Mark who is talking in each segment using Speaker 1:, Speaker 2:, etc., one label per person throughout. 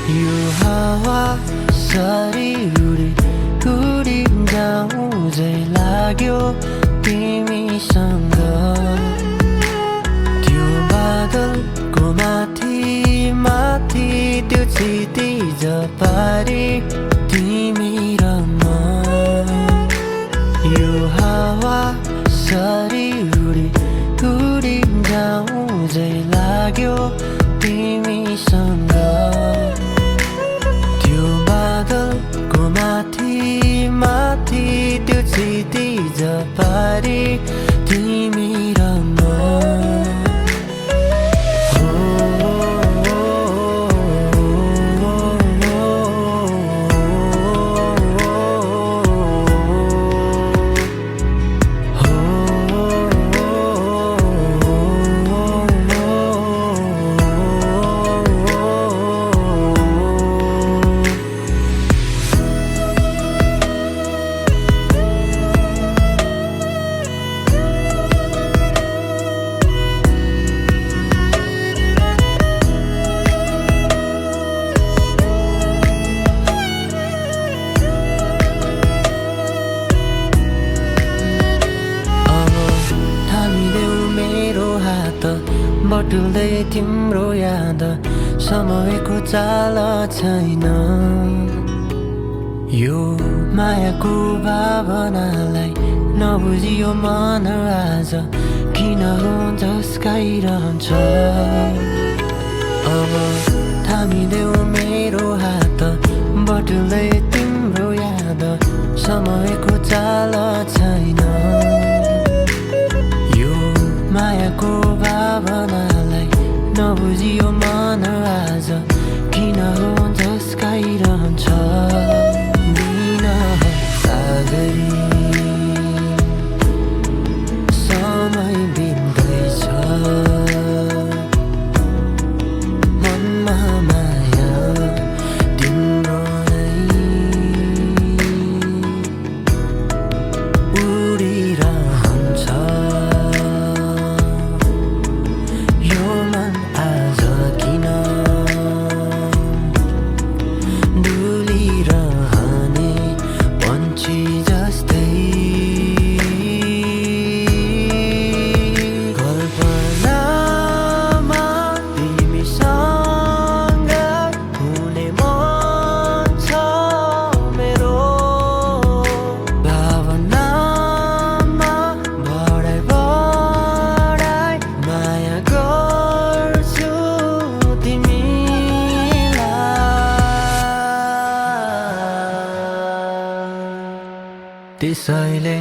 Speaker 1: यो हावा सरी उडी जाउँझै लाग्यो तिमीसँग त्यो बादलको माथि त्यो क्षितिज पारी तिमी र म यो हावा सरी उडी जाउँझै लाग्यो तिमीसँग बादलको माथि त्यो क्षितिज पारी तिमी र म बटुल्दै तिम्रो याद समयको चाल छैन यो मायाको भावनालाई नबुझियो मन आज किन झस्काइरहन्छ अब थामिदेऊ मेरो हात बटुल्दै तिम्रो याद समयको चाल छैन यो मायाको भावनालाई नबुझियो मन आज किन झस्काइरहन्छ दिन सागरी समय बित्दैछ मनमा माया तिम्रो नै उडिरहन्छ त्यसैले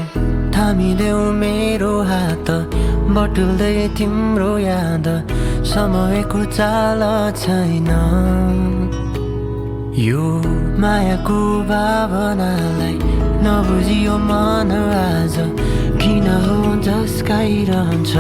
Speaker 1: थामिदेऊ मेरो हात बटुल्दै तिम्रो याद समयको चाल छैन यो मायाको भावनालाई नबुझियो मन आज किन झस्काइरहन्छ